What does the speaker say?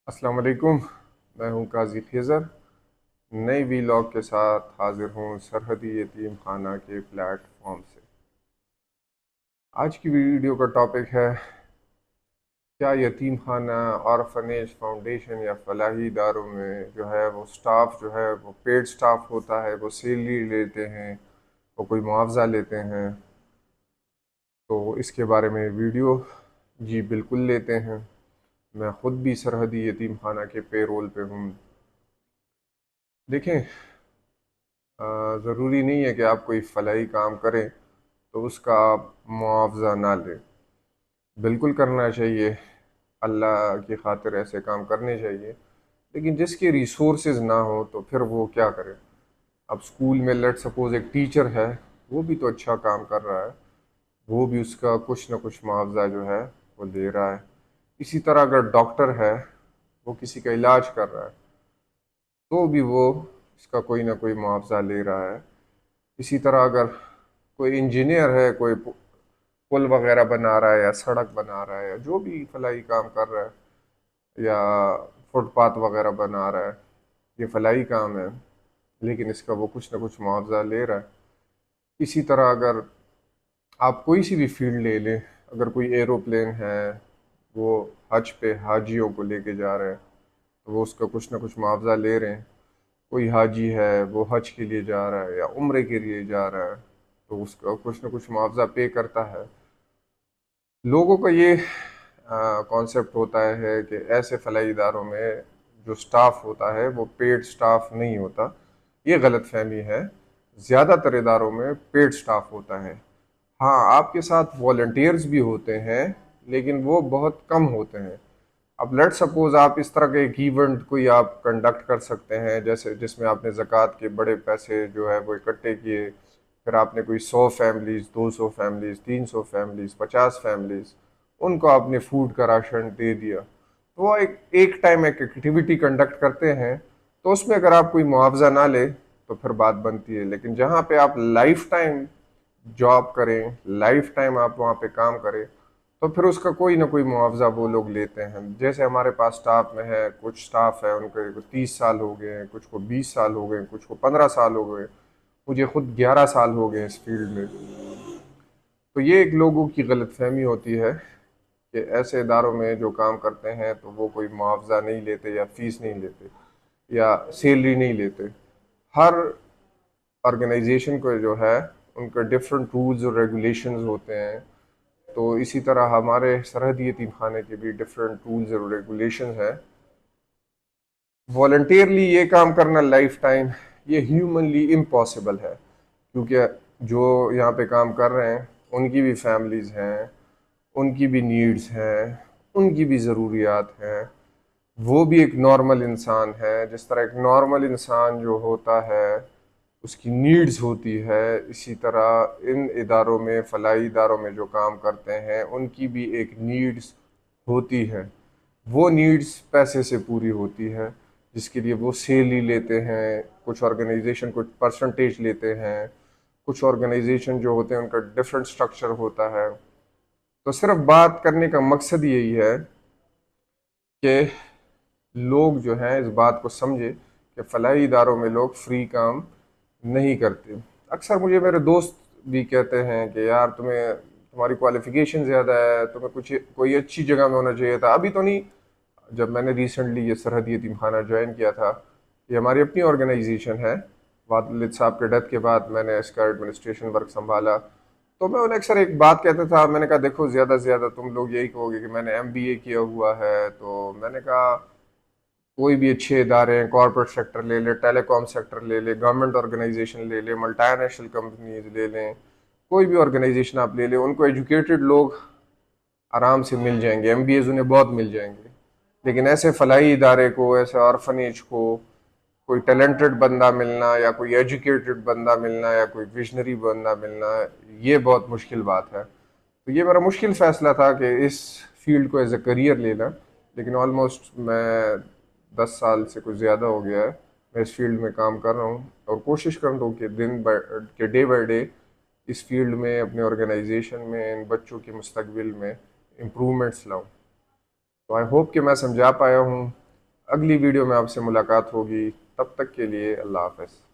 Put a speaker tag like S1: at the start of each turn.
S1: السلام علیکم، میں ہوں قاضی خضر، نئی ویلاگ کے ساتھ حاضر ہوں سرحدی یتیم خانہ کے پلیٹ فارم سے۔ آج کی ویڈیو کا ٹاپک ہے کیا یتیم خانہ، آرفنیج، فاؤنڈیشن یا فلاحی اداروں میں جو ہے وہ سٹاف جو ہے وہ پیڈ سٹاف ہوتا ہے، وہ سیلری لیتے ہیں، وہ کوئی معاوضہ لیتے ہیں؟ تو اس کے بارے میں ویڈیو جی بالکل لیتے ہیں۔ میں خود بھی سرحدی یتیم خانہ کے پے رول پہ ہوں۔ دیکھیں، ضروری نہیں ہے کہ آپ کوئی فلاحی کام کریں تو اس کا آپ معاوضہ نہ لیں، بالکل کرنا چاہیے، اللہ کی خاطر ایسے کام کرنے چاہیے، لیکن جس کے ریسورسز نہ ہو تو پھر وہ کیا کرے؟ اب اسکول میں لیٹ سپوز ایک ٹیچر ہے، وہ بھی تو اچھا کام کر رہا ہے، وہ بھی اس کا کچھ نہ کچھ معاوضہ جو ہے وہ دے رہا ہے۔ اسی طرح اگر ڈاکٹر ہے، وہ کسی کا علاج کر رہا ہے تو بھی وہ اس کا کوئی نہ کوئی معاوضہ لے رہا ہے۔ اسی طرح اگر کوئی انجینئر ہے، کوئی پل وغیرہ بنا رہا ہے یا سڑک بنا رہا ہے یا جو بھی فلاحی کام کر رہا ہے یا فٹ پاتھ وغیرہ بنا رہا ہے، یہ فلاحی کام ہے، لیکن اس کا وہ کچھ نہ کچھ معاوضہ لے رہا ہے۔ اسی طرح اگر آپ کوئی سی بھی فیلڈ لے لیں، اگر کوئی ایروپلین ہے، وہ حج پہ حاجیوں کو لے کے جا رہے ہیں تو وہ اس کا کچھ نہ کچھ معاوضہ لے رہے ہیں۔ کوئی حاجی ہے، وہ حج کے لیے جا رہا ہے یا عمرے کے لیے جا رہا ہے تو اس کا کچھ نہ کچھ معاوضہ پے کرتا ہے۔ لوگوں کا یہ کانسیپٹ ہوتا ہے کہ ایسے فلاحی اداروں میں جو سٹاف ہوتا ہے وہ پیڈ سٹاف نہیں ہوتا، یہ غلط فہمی ہے۔ زیادہ تر اداروں میں پیڈ سٹاف ہوتا ہے۔ ہاں، آپ کے ساتھ والنٹیئرز بھی ہوتے ہیں، لیکن وہ بہت کم ہوتے ہیں۔ اب لیٹ سپوز آپ اس طرح کے ایک ایونٹ کوئی آپ کنڈکٹ کر سکتے ہیں، جیسے جس میں آپ نے زکوٰۃ کے بڑے پیسے جو ہے وہ اکٹھے کیے، پھر آپ نے کوئی 100 فیملیز، 200 فیملیز، 300 فیملیز، 50 فیملیز، ان کو آپ نے فوڈ کا راشن دے دیا، تو وہ ایک ٹائم ایک ایکٹیویٹی کنڈکٹ کرتے ہیں، تو اس میں اگر آپ کوئی معاوضہ نہ لیں تو پھر بات بنتی ہے۔ لیکن جہاں پہ آپ لائف ٹائم جاب کریں، لائف ٹائم آپ وہاں پہ کام کریں، تو پھر اس کا کوئی نہ کوئی معاوضہ وہ لوگ لیتے ہیں۔ جیسے ہمارے پاس سٹاف میں ہے، کچھ سٹاف ہے ان کے 30 سال ہو گئے ہیں، کچھ کو 20 سال ہو گئے ہیں، کچھ کو 15 سال ہو گئے، مجھے خود 11 سال ہو گئے اس فیلڈ میں۔ تو یہ ایک لوگوں کی غلط فہمی ہوتی ہے کہ ایسے اداروں میں جو کام کرتے ہیں تو وہ کوئی معاوضہ نہیں لیتے یا فیس نہیں لیتے یا سیلری نہیں لیتے۔ ہر آرگنائزیشن کو جو ہے ان کا ڈفرینٹ رولز اور ریگولیشنز ہوتے ہیں، تو اسی طرح ہمارے سرحدی یتیم خانے کے بھی ڈفرینٹ رولز اور ریگولیشنز ہیں۔ والنٹیئرلی یہ کام کرنا لائف ٹائم یہ ہیومنلی امپاسبل ہے، کیونکہ جو یہاں پہ کام کر رہے ہیں ان کی بھی فیملیز ہیں، ان کی بھی نیڈز ہیں، ان کی بھی ضروریات ہیں، وہ بھی ایک نارمل انسان ہے، جس طرح ایک نارمل انسان جو ہوتا ہے اس کی نیڈز ہوتی ہے، اسی طرح ان اداروں میں، فلاحی اداروں میں جو کام کرتے ہیں ان کی بھی ایک نیڈز ہوتی ہے۔ وہ نیڈز پیسے سے پوری ہوتی ہے، جس کے لیے وہ سیلری لیتے ہیں، کچھ آرگنائزیشن کچھ پرسنٹیج لیتے ہیں، کچھ آرگنائزیشن جو ہوتے ہیں ان کا ڈفرینٹ سٹرکچر ہوتا ہے۔ تو صرف بات کرنے کا مقصد یہی ہے کہ لوگ جو ہیں اس بات کو سمجھے کہ فلاحی اداروں میں لوگ فری کام نہیں کرتے۔ اکثر مجھے میرے دوست بھی کہتے ہیں کہ یار تمہاری کوالیفیکیشن زیادہ ہے، تمہیں کوئی اچھی جگہ میں ہونا چاہیے تھا، ابھی تو نہیں۔ جب میں نے ریسنٹلی یہ سرحدی یتیم خانہ جوائن کیا تھا، یہ ہماری اپنی آرگنائزیشن ہے، والد صاحب کے ڈیتھ کے بعد میں نے اس کا ایڈمنسٹریشن ورک سنبھالا، تو میں انہیں اکثر ایک بات کہتا تھا، میں نے کہا دیکھو زیادہ سے زیادہ تم لوگ یہی کہو گے کہ میں نے MBA کیا ہوا ہے، تو میں نے کہا کوئی بھی اچھے ادارے ہیں، کارپوریٹ سیکٹر لے لے، ٹیلی کام سیکٹر لے لے، گورنمنٹ آرگنائزیشن لے لے، ملٹی نیشنل کمپنیز لے لیں، کوئی بھی آرگنائزیشن آپ لے لیں، ان کو ایجوکیٹڈ لوگ آرام سے مل جائیں گے، MBAs انہیں بہت مل جائیں گے، لیکن ایسے فلاحی ادارے کو، ایسے آرفنیج کو کوئی ٹیلنٹڈ بندہ ملنا یا کوئی ایجوکیٹڈ بندہ ملنا یا کوئی ویژنری بندہ ملنا، یہ بہت مشکل بات ہے۔ تو یہ میرا مشکل فیصلہ تھا کہ اس فیلڈ کو ایز اے کریئر لینا، لیکن آلموسٹ میں 10 سال سے کچھ زیادہ ہو گیا ہے میں اس فیلڈ میں کام کر رہا ہوں، اور کوشش کر رہا ہوں کہ ڈے بائی ڈے اس فیلڈ میں، اپنے آرگنائزیشن میں، ان بچوں کے مستقبل میں امپرومنٹس لاؤں۔ تو آئی ہوپ کہ میں سمجھا پایا ہوں اگلی ویڈیو میں آپ سے ملاقات ہوگی، تب تک کے لیے اللہ حافظ۔